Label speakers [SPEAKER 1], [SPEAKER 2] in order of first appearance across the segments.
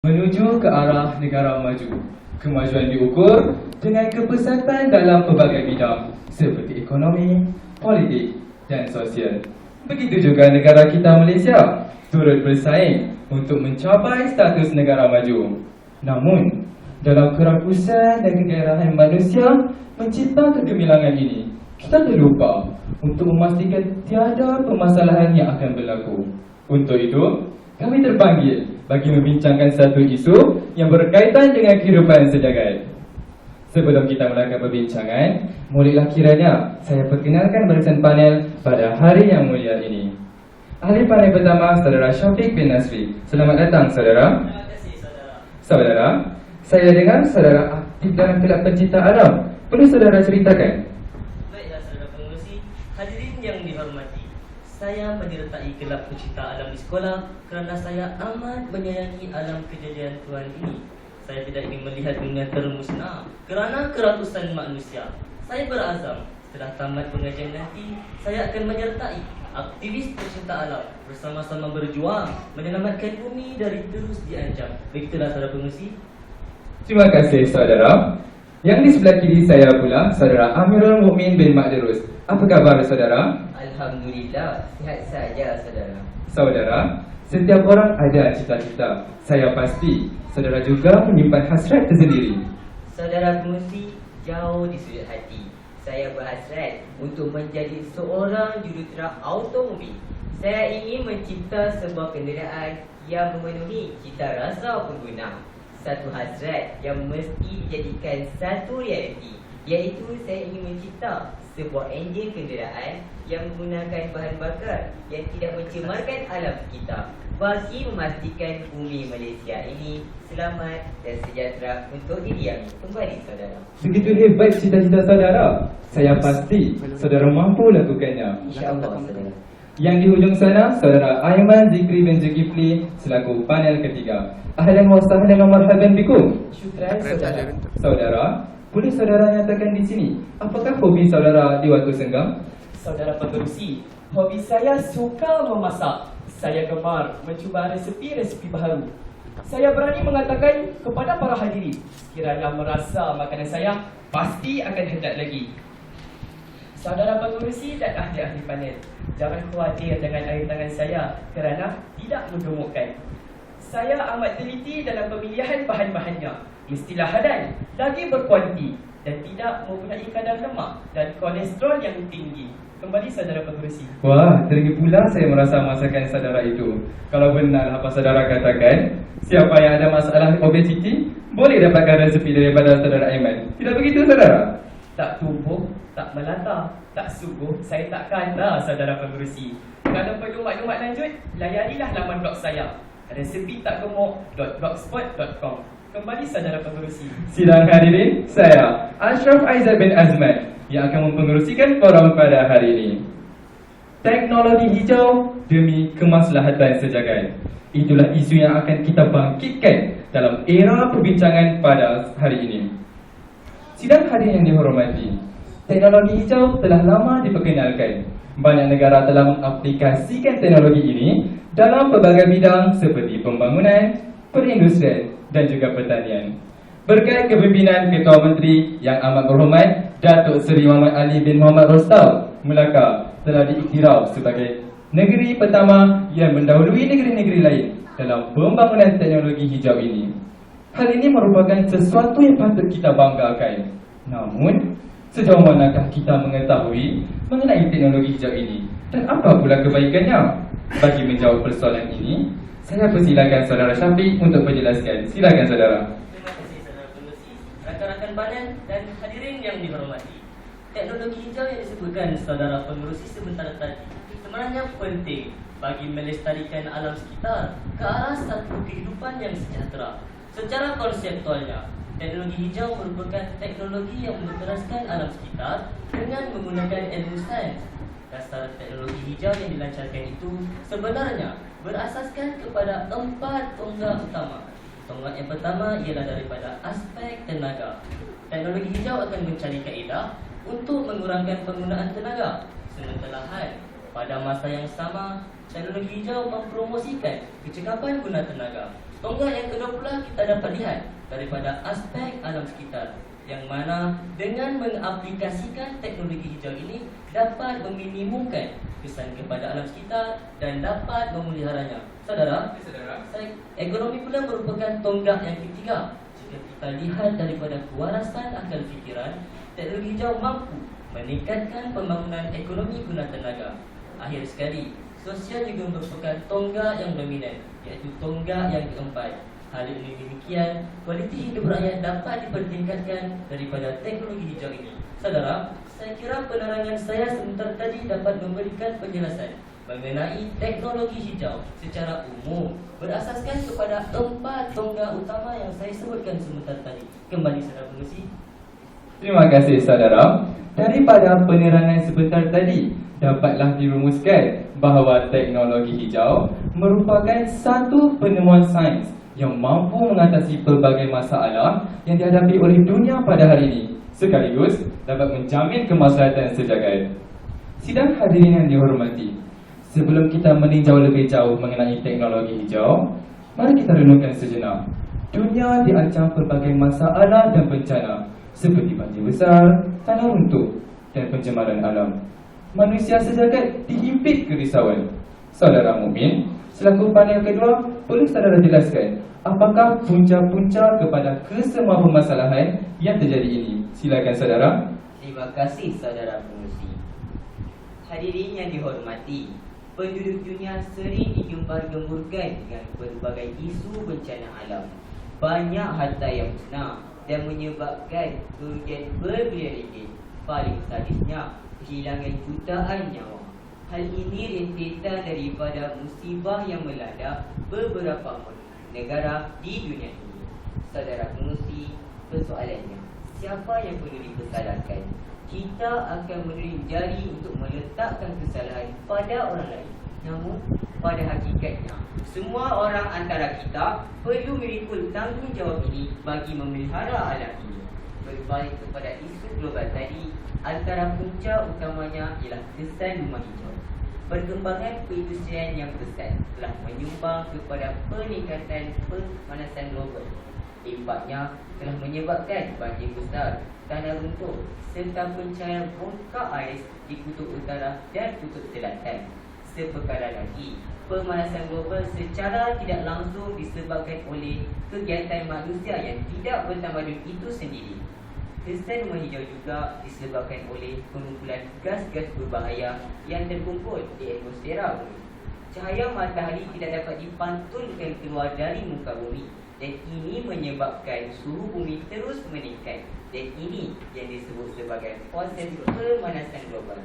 [SPEAKER 1] Menuju ke arah negara maju. Kemajuan diukur dengan kepesatan dalam pelbagai bidang seperti ekonomi, politik dan sosial. Begitu juga negara kita Malaysia turut bersaing untuk mencapai status negara maju. Namun, dalam kerakusan dan kegairahan manusia mencipta kegemilangan ini, kita terlupa untuk memastikan tiada permasalahan yang akan berlaku. Untuk itu, kami terpanggil bagi membincangkan satu isu yang berkaitan dengan kehidupan sejagat. Sebelum kita mulakan perbincangan, bolehlah kiranya saya perkenalkan barisan panel pada hari yang mulia ini. Ahli panel pertama, Saudara Syafiq bin Nasri. Selamat datang, Saudara.
[SPEAKER 2] Terima kasih, Saudara.
[SPEAKER 1] Saudara, saya dengar Saudara aktif dalam kelab pencinta alam. Boleh Saudara ceritakan?
[SPEAKER 2] Baiklah, Saudara Pengerusi. Hadirin yang dihormati, saya menyertai kelab pencinta alam di sekolah kerana saya amat menyayangi alam kejadian Tuhan ini. Saya tidak ingin melihat dunia termusnah kerana keratusan manusia. Saya berazam setelah tamat pengajian nanti, saya akan menyertai aktivis pencinta alam bersama-sama berjuang menyelamatkan bumi dari terus diancam. Begitulah, Saudara Pengerusi.
[SPEAKER 1] Terima kasih, Saudara. Yang di sebelah kiri saya pula, Saudara Amirul Mukmin bin Makdirus. Apa khabar, Saudara?
[SPEAKER 3] Alhamdulillah, sihat saja, Saudara.
[SPEAKER 1] Saudara, setiap orang ada cita-cita. Saya pasti saudara juga menyimpan hasrat tersendiri.
[SPEAKER 3] Saudara Pengerusi, jauh di sudut hati, saya berhasrat untuk menjadi seorang jurutera automobil. Saya ingin mencipta sebuah kenderaan yang memenuhi cita rasa pengguna. Satu hasrat yang mesti dijadikan satu realiti, iaitu saya ingin mencipta sebuah enjin kenderaan yang menggunakan bahan bakar yang tidak mencemarkan alam kita, bagi memastikan bumi Malaysia ini selamat dan sejahtera untuk didiami. Kembali, Saudara.
[SPEAKER 1] Begitu hebat cita-cita saudara. Saya pasti saudara mampu lakukannya.
[SPEAKER 3] InsyaAllah, Saudara.
[SPEAKER 1] Yang di hujung sana, Saudara Aiman Zikri bin Zulkifli selaku panel ketiga. Ahlan wa sahlan wa marhaban bikum.
[SPEAKER 3] Syukran, Saudara.
[SPEAKER 1] Saudara, boleh saudara nyatakan di sini, apakah hobi saudara di waktu senggang?
[SPEAKER 4] Saudara Pengerusi, hobi saya suka memasak. Saya gemar mencuba resepi-resepi baru. Saya berani mengatakan kepada para hadirin, sekiranya merasa makanan saya pasti akan hendak lagi. Saudara Pengerusi dan ahli-ahli panel, jangan khawatir dengan air tangan saya kerana tidak menggemukkan. Saya amat teliti dalam pemilihan bahan-bahannya. Mestilah halal, daging berkualiti dan tidak mempunyai kadar lemak dan kolesterol yang tinggi. Kembali, Saudara Pengerusi.
[SPEAKER 1] Wah, teringin pula saya merasa masakan saudara itu. Kalau benar apa saudara katakan, siapa yang ada masalah obesiti, boleh dapatkan resepi daripada saudara Aiman. Tidak begitu, saudara?
[SPEAKER 4] Tak tubuh, tak melata, tak subuh, saya takkan lah, Saudara Pengerusi. Kalau perlu maklumat lanjut, layarilah laman blog saya, resepitakgemuk.blogspot.com. Kembali, Saudara Pengerusi.
[SPEAKER 1] Sidang hadirin, saya Ashraf Aizat bin Azman yang akan mempengerusikan forum pada hari ini. Teknologi hijau demi kemaslahatan sejagat. Itulah isu yang akan kita bangkitkan dalam era perbincangan pada hari ini. Sidang hadirin yang dihormati, teknologi hijau telah lama diperkenalkan. Banyak negara telah mengaplikasikan teknologi ini dalam pelbagai bidang seperti pembangunan, perindustrian dan juga pertanian. Berkat kepimpinan Ketua Menteri yang amat berhormat Datuk Seri Muhammad Ali bin Muhammad Rostau, Melaka telah diiktiraf sebagai negeri pertama yang mendahului negeri-negeri lain dalam pembangunan teknologi hijau ini. Hal ini merupakan sesuatu yang patut kita banggakan. Namun, sejauh manakah kita mengetahui mengenai teknologi hijau ini dan apa pula kebaikannya? Bagi menjawab persoalan ini, saya persilakan Saudara Syafiq untuk menjelaskan. Silakan, Saudara.
[SPEAKER 2] Terima kasih, Saudara Pengerusi, rakan-rakan panel dan hadirin yang dihormati. Teknologi hijau yang disebutkan Saudara Pengerusi sebentar tadi sebenarnya penting bagi melestarikan alam sekitar ke arah satu kehidupan yang sejahtera. Secara konseptualnya, teknologi hijau merupakan teknologi yang menteraskan alam sekitar dengan menggunakan ilmu sains. Dasar teknologi hijau yang dilancarkan itu sebenarnya berasaskan kepada 4 tonggak utama. Tonggak yang pertama ialah daripada aspek tenaga. Teknologi hijau akan mencari kaedah untuk mengurangkan penggunaan tenaga, sementara lahan, Pada masa yang sama, teknologi hijau mempromosikan kecekapan guna tenaga. Tonggak yang kedua pula kita dapat lihat daripada aspek alam sekitar, yang mana dengan mengaplikasikan teknologi hijau ini dapat meminimumkan kesan kepada alam sekitar dan dapat memeliharanya. Saudara, ekonomi pula merupakan tonggak yang ketiga. Jika kita lihat daripada kewarasan akal fikiran, teknologi hijau mampu meningkatkan pembangunan ekonomi guna tenaga. Akhir sekali, sosial juga merupakan tonggak yang dominan, iaitu tonggak yang keempat. Hal ini demikian, kualiti hidup rakyat dapat dipertingkatkan daripada teknologi hijau ini. Saudara, saya kira penerangan saya sebentar tadi dapat memberikan penjelasan mengenai teknologi hijau secara umum berasaskan kepada 4 tonggak utama yang saya sebutkan sebentar tadi. Kembali saudara pengerusi.
[SPEAKER 1] Terima kasih saudara. Daripada penerangan sebentar tadi, dapatlah dirumuskan bahawa teknologi hijau merupakan satu penemuan sains yang mampu mengatasi pelbagai masalah yang dihadapi oleh dunia pada hari ini, sekaligus dapat menjamin kemaslahatan sejagat. Sidang hadirin yang dihormati, sebelum kita meninjau lebih jauh mengenai teknologi hijau, mari kita renungkan sejenak. Dunia diancam pelbagai masalah dan bencana seperti banjir besar, tanah runtuh dan pencemaran alam. Manusia sejagat dihimpit kerisauan. Saudara mukmin, selaku panel kedua, boleh saudara jelaskan apakah punca-punca kepada kesemua permasalahan yang terjadi ini? Silakan saudara.
[SPEAKER 3] Terima kasih saudara pengerusi. Hadirin yang dihormati, penduduk dunia sering digembar-gemburkan dengan berbagai isu bencana alam. Banyak harta yang musnah dan menyebabkan kerugian berbilion ringgit. Paling sadisnya, kehilangan jutaan nyawa. Hal ini rentetan daripada musibah yang melanda beberapa negara di dunia ini. Saudara pengerusi, persoalannya, siapa yang perlu dipersalahkan? Kita akan menering jari untuk meletakkan kesalahan pada orang lain. Namun, pada hakikatnya, semua orang antara kita perlu merikul tanggungjawab ini bagi memelihara alam ini. Berbalik kepada isu global tadi, antara punca utamanya ialah kesan rumah hijau. Perkembangan perindustrian yang pesat telah menyumbang kepada peningkatan pemanasan global. Impaknya telah menyebabkan banjir besar, tanah runtuh serta pencahayaan bongkak ais di kutub utara dan kutub selatan. Seperkara lagi, pemanasan global secara tidak langsung disebabkan oleh kegiatan manusia yang tidak bertamadun itu sendiri. Kesan rumah hijau juga disebabkan oleh pengumpulan gas-gas berbahaya yang terkumpul di atmosfera bumi. Cahaya matahari tidak dapat dipantulkan keluar dari muka bumi dan ini menyebabkan suhu bumi terus meningkat, dan ini yang disebut sebagai proses pemanasan global.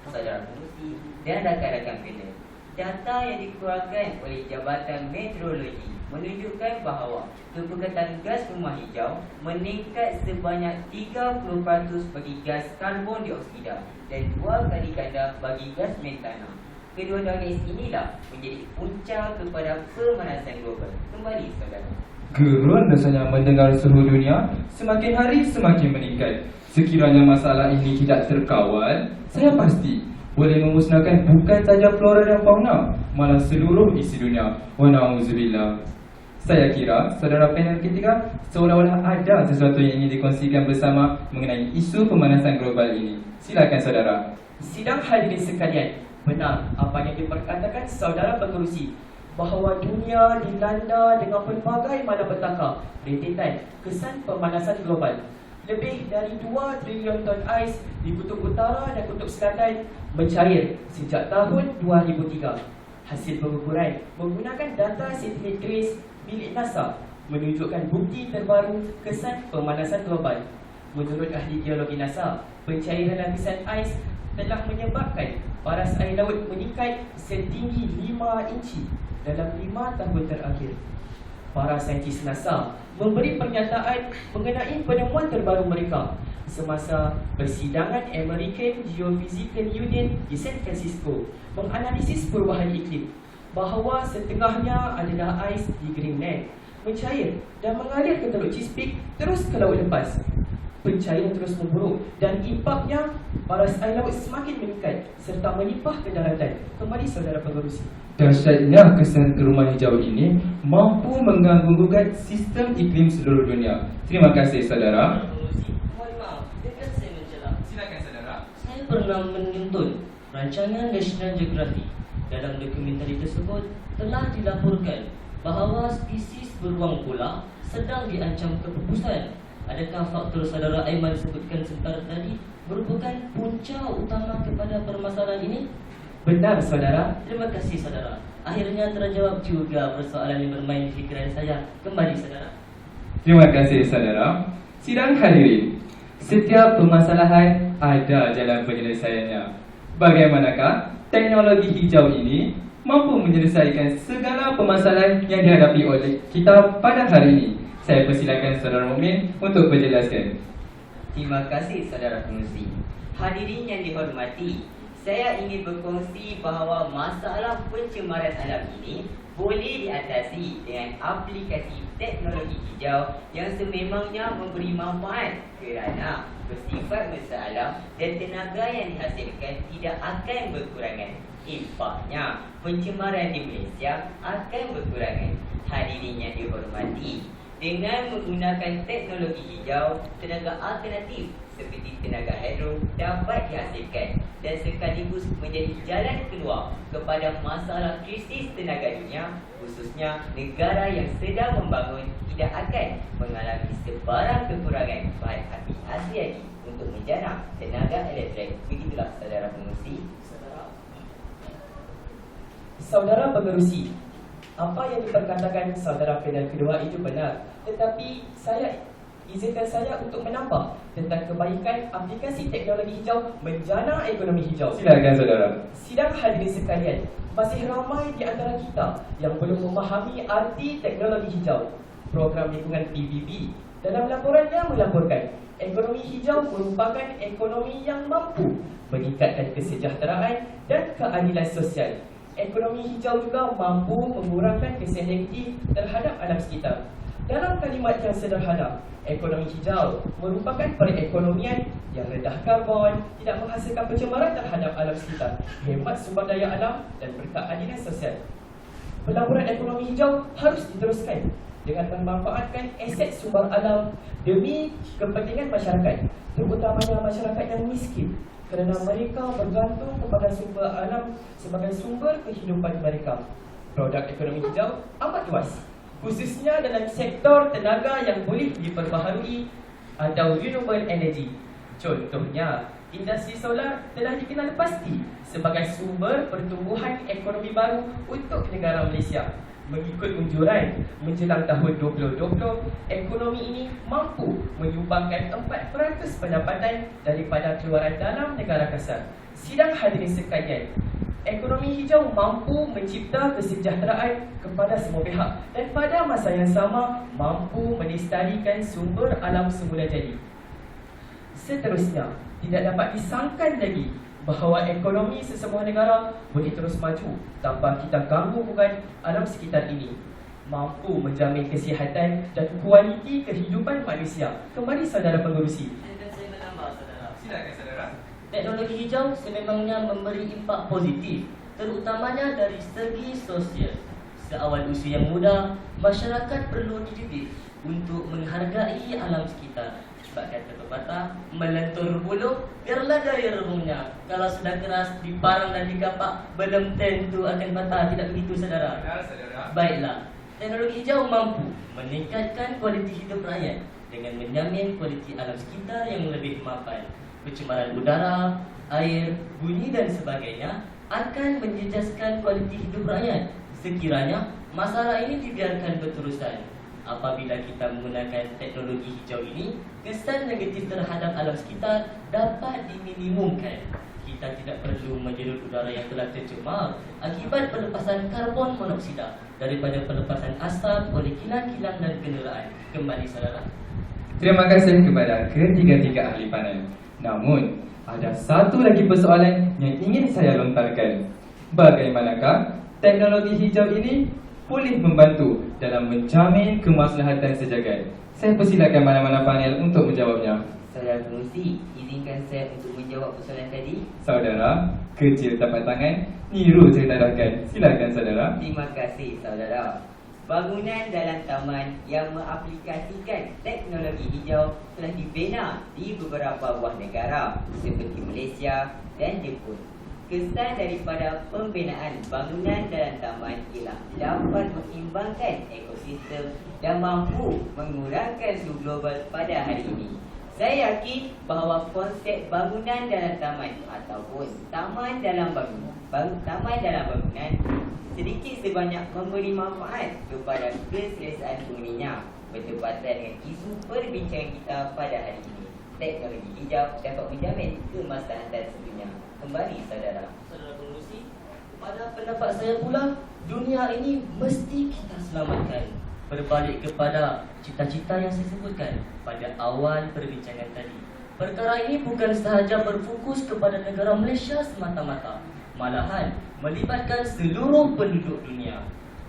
[SPEAKER 3] Saudara pengerusi dan rakan-rakan panel, data yang dikeluarkan oleh Jabatan Meteorologi menunjukkan bahawa kepekatan gas rumah hijau meningkat sebanyak 30% bagi gas karbon dioksida dan 2 kali ganda bagi gas metana. Kedua-dua gas inilah menjadi punca kepada pemanasan global. Kembali saudara.
[SPEAKER 1] Gerun rasanya mendengar suhu dunia semakin hari semakin meningkat. Sekiranya masalah ini tidak terkawal, saya pasti boleh memusnahkan bukan saja flora dan fauna, malah seluruh isi dunia. Wa na'udzubillah. Saya kira saudara panel ketiga seolah-olah ada sesuatu yang ingin dikongsikan bersama mengenai isu pemanasan global ini. Silakan saudara.
[SPEAKER 4] Sidang hadirin sekalian, benar apa yang diperkatakan saudara pengerusi bahawa dunia dilanda dengan pelbagai malapetaka rentetan kesan pemanasan global. Lebih dari 2 trilion ton ais di kutub utara dan kutub selatan mencair sejak tahun 2003. Hasil pengukuran menggunakan data satelit GRACE milik NASA menunjukkan bukti terbaru kesan pemanasan global. Menurut ahli geologi NASA, pencairan lapisan ais telah menyebabkan paras air laut meningkat setinggi 5 inci dalam 5 tahun terakhir. Para saintis NASA memberi pernyataan mengenai penemuan terbaru mereka semasa persidangan American Geophysical Union di San Francisco menganalisis perubahan iklim, bahawa setengahnya adalah ais di Greenland mencair dan mengalir ke Teluk Chesapeake terus ke laut lepas. Pencarian terus memburuk dan impaknya paras air laut semakin meningkat serta melimpah ke daratan. Kembali saudara pengerusi.
[SPEAKER 1] Dahsyatnya kesan rumah hijau ini mampu mengganggu-gugat sistem iklim seluruh dunia. Terima kasih saudara.
[SPEAKER 2] Pengerusi, mohon maaf, biarkan saya mencela.
[SPEAKER 1] Silakan saudara.
[SPEAKER 2] Saya pernah menonton rancangan National Geographic. Dalam dokumentari tersebut telah dilaporkan bahawa spesies beruang pula sedang diancam kepupusan. Adakah faktor saudara Aiman sebutkan sebentar tadi merupakan punca utama kepada permasalahan ini?
[SPEAKER 4] Benar saudara.
[SPEAKER 2] Terima kasih saudara. Akhirnya terjawab juga persoalan yang bermain di fikiran saya. Kembali saudara.
[SPEAKER 1] Terima kasih saudara. Sidang hadirin, setiap permasalahan ada jalan penyelesaiannya. Bagaimanakah teknologi hijau ini mampu menyelesaikan segala permasalahan yang dihadapi oleh kita pada hari ini? Saya persilakan saudara Mukmin untuk menjelaskan.
[SPEAKER 3] Terima kasih saudara pengerusi. Hadirin yang dihormati, saya ingin berkongsi bahawa masalah pencemaran alam ini boleh diatasi dengan aplikasi teknologi hijau yang sememangnya memberi manfaat kerana bersifat bersalam dan tenaga yang dihasilkan tidak akan berkurangan. Impaknya, pencemaran di Malaysia akan berkurangan. Hadirin yang dihormati, dengan menggunakan teknologi hijau, tenaga alternatif seperti tenaga hidro dapat dihasilkan dan sekaligus menjadi jalan keluar kepada masalah krisis tenaga dunia, khususnya negara yang sedang membangun tidak akan mengalami sebarang kekurangan bahan api asli lagi untuk menjana tenaga elektrik. Begitulah saudara pengerusi.
[SPEAKER 4] Saudara pengerusi, apa yang diperkatakan saudara panel kedua itu benar. Tetapi izinkan saya untuk menambah tentang kebaikan aplikasi teknologi hijau menjana ekonomi hijau.
[SPEAKER 1] Silakan saudara.
[SPEAKER 4] Sidang hadirin sekalian, masih ramai di antara kita yang belum memahami arti teknologi hijau. Program lingkungan PBB dalam laporannya melaporkan ekonomi hijau merupakan ekonomi yang mampu meningkatkan kesejahteraan dan keadilan sosial. Ekonomi hijau juga mampu mengurangkan kesan negatif terhadap alam sekitar. Dalam kalimat yang sederhana, ekonomi hijau merupakan perekonomian yang rendah karbon, tidak menghasilkan pencemaran terhadap alam sekitar, hemat sumber daya alam dan berkeadilan sosial. Pelaburan ekonomi hijau harus diteruskan dengan memanfaatkan aset sumber alam demi kepentingan masyarakat, terutamanya masyarakat yang miskin, kerana mereka bergantung kepada sumber alam sebagai sumber kehidupan mereka. Produk ekonomi hijau amat luas, khususnya dalam sektor tenaga yang boleh diperbaharui atau renewable energy. Contohnya, industri solar telah dikenal pasti sebagai sumber pertumbuhan ekonomi baru untuk negara Malaysia. Mengikut unjuran, menjelang tahun 2020, ekonomi ini mampu menyumbangkan 4% pendapatan daripada keluaran dalam negara kasar. Sidang hadirin sekalian, ekonomi hijau mampu mencipta kesejahteraan kepada semua pihak dan pada masa yang sama mampu melestarikan sumber alam semula jadi. Seterusnya, tidak dapat disangkan lagi bahawa ekonomi sesebuah negara boleh terus maju tanpa kita ganggu-gugat alam sekitar ini, mampu menjamin kesihatan dan kualiti kehidupan manusia. Kembali saudara pengerusi.
[SPEAKER 2] Dan saya menambah saudara.
[SPEAKER 1] Silakan saudara.
[SPEAKER 2] Teknologi hijau sememangnya memberi impak positif, terutamanya dari segi sosial. Seawal usia yang muda, masyarakat perlu dididik untuk menghargai alam sekitar. Sebab kata pepatah, melentur bulu, biarlah daya rebungnya. Kalau sudah keras, diparang dan digapak, belum tentu akan patah. Tidak begitu saudara?
[SPEAKER 1] Benar saudara.
[SPEAKER 2] Baiklah, teknologi hijau mampu meningkatkan kualiti hidup rakyat dengan menjamin kualiti alam sekitar yang lebih mapan. Pencemaran udara, air, bunyi dan sebagainya akan menjejaskan kualiti hidup rakyat sekiranya masalah ini dibiarkan berterusan. Apabila kita menggunakan teknologi hijau ini, kesan negatif terhadap alam sekitar dapat diminimumkan. Kita tidak perlu menjerut udara yang telah tercemar akibat pelepasan karbon monoksida daripada pelepasan asap oleh kilang-kilang dan kenderaan. Kembali saudara.
[SPEAKER 1] Terima kasih kepada ketiga-tiga ahli panel. Namun, ada satu lagi persoalan yang ingin saya lontarkan. Bagaimanakah teknologi hijau ini boleh membantu dalam menjamin kemaslahatan sejagat. Saya persilakan mana-mana panel untuk menjawabnya.
[SPEAKER 3] Saudara pengurusi, izinkan saya untuk menjawab persoalan tadi.
[SPEAKER 1] Saudara, kecil tapak tangan, niru ceritakan. Silakan saudara.
[SPEAKER 3] Terima kasih saudara. Bangunan dalam taman yang mengaplikasikan teknologi hijau telah dibina di beberapa buah negara seperti Malaysia dan Jepun. Kesan daripada pembinaan bangunan dalam taman ialah dapat mengimbangkan ekosistem dan mampu mengurangkan suhu global pada hari ini. Saya yakin bahawa konsep bangunan dalam taman ataupun taman dalam bangunan sedikit sebanyak memberi manfaat kepada keselesaan penghuninya, bertepatan dengan isu perbincangan kita pada hari ini. Teknologi hijau dapat menjamin kemaslahatan sedunia. Kembali saudara.
[SPEAKER 2] Saudara pengurusi, pada pendapat saya pula, dunia ini mesti kita selamatkan. Berbalik kepada cita-cita yang saya sebutkan pada awal perbincangan tadi. Perkara ini bukan sahaja berfokus kepada negara Malaysia semata-mata, malahan melibatkan seluruh penduduk dunia.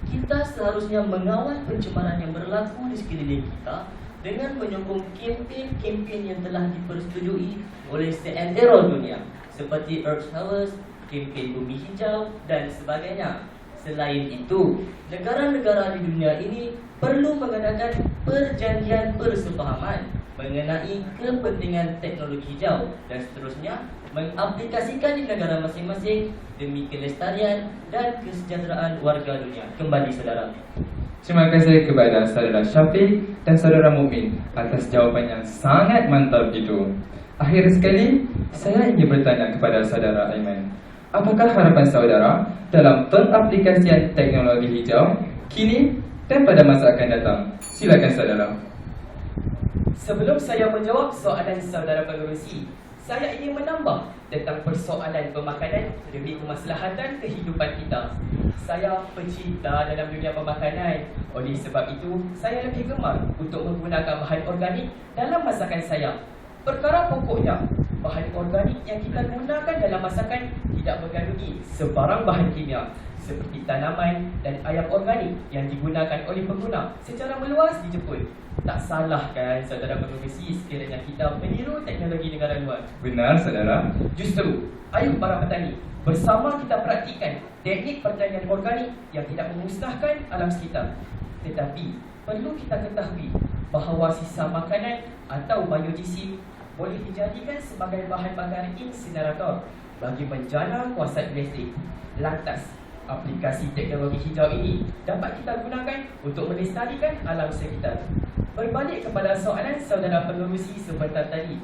[SPEAKER 2] Kita seharusnya mengawal pencemaran yang berlaku di sekeliling kita dengan menyokong kempen-kempen yang telah dipersetujui oleh seantero dunia seperti Earth Hours, kempen bumi hijau dan sebagainya. Selain itu, negara-negara di dunia ini perlu mengadakan perjanjian persefahaman mengenai kepentingan teknologi hijau dan seterusnya mengaplikasikan di negara masing-masing demi kelestarian dan kesejahteraan warga dunia. Kembali saudara.
[SPEAKER 1] Terima kasih kepada saudara Syafiq dan saudara Mumin atas jawapan yang sangat mantap itu. Akhir sekali, saya ingin bertanya kepada saudara Aiman. Apakah harapan saudara dalam pengaplikasian teknologi hijau kini dan pada masa akan datang? Silakan saudara.
[SPEAKER 4] Sebelum saya menjawab soalan saudara pengerusi, saya ingin menambah tentang persoalan pemakanan demi kemaslahatan kehidupan kita. Saya pecinta dalam dunia pemakanan. Oleh sebab itu, saya lebih gemar untuk menggunakan bahan organik dalam masakan saya. Perkara pokoknya, bahan organik yang kita gunakan dalam masakan tidak mengandungi sebarang bahan kimia seperti tanaman dan ayam organik yang digunakan oleh pengguna secara meluas di Jepun. Tak salah kan saudara pengerusi sekiranya kita meniru teknologi negara luar?
[SPEAKER 1] Benar saudara.
[SPEAKER 4] Justru, ayo para petani, bersama kita praktikkan teknik pertanian organik yang tidak memusnahkan alam sekitar. Tetapi, perlu kita ketahui bahawa sisa makanan atau biojisim boleh dijadikan sebagai bahan bakar insinerator bagi menjana kuasaan elektrik. Lantas, aplikasi teknologi hijau ini dapat kita gunakan untuk melestarikan alam sekitar. Berbalik kepada soalan saudara pengerusi sebentar tadi,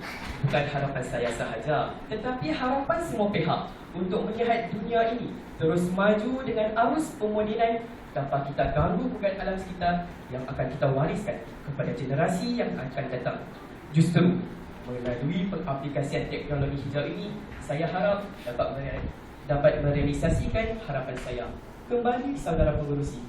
[SPEAKER 4] bukan harapan saya sahaja, tetapi harapan semua pihak untuk melihat dunia ini terus maju dengan arus pemodenan tanpa kita ganggu bukan alam sekitar yang akan kita wariskan kepada generasi yang akan datang. Justru, melalui pengaplikasian teknologi hijau ini, saya harap dapat merealisasikan harapan saya. Kembali saudara pengerusi.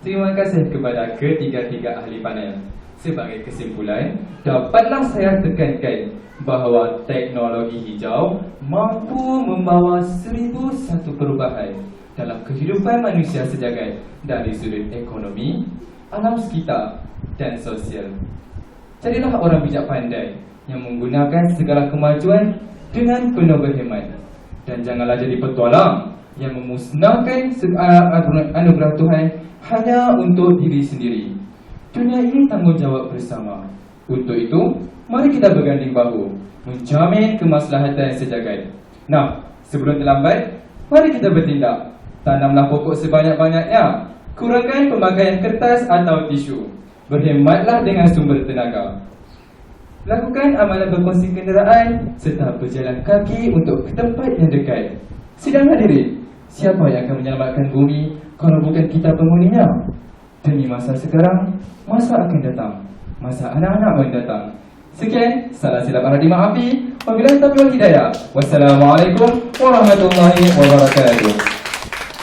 [SPEAKER 1] Terima kasih kepada ketiga-tiga ahli panel. Sebagai kesimpulan, dapatlah saya tekankan bahawa teknologi hijau mampu membawa 1001 perubahan dalam kehidupan manusia sejagat dari sudut ekonomi, alam sekitar dan sosial. Jadilah orang bijak pandai yang menggunakan segala kemajuan dengan penuh berhemat. Dan janganlah jadi petualang yang memusnahkan anugerah Tuhan hanya untuk diri sendiri. Dunia ini tanggungjawab bersama. Untuk itu, mari kita berganding bahu menjamin kemaslahatan sejagat. Nah, sebelum terlambat, mari kita bertindak. Tanamlah pokok sebanyak-banyaknya. Kurangkan pemakaian kertas atau tisu. Berhematlah dengan sumber tenaga. Lakukan amalan berkongsi kenderaan serta berjalan kaki untuk ke tempat yang dekat. Sidang hadirin, siapa yang akan menyelamatkan bumi kalau bukan kita penghuninya? Demi masa sekarang, masa akan datang, masa anak-anak mendatang. Sekian, salah silap harap dimaafi. Wabillahi taufiq wal hidayah. Wassalamualaikum warahmatullahi wabarakatuh.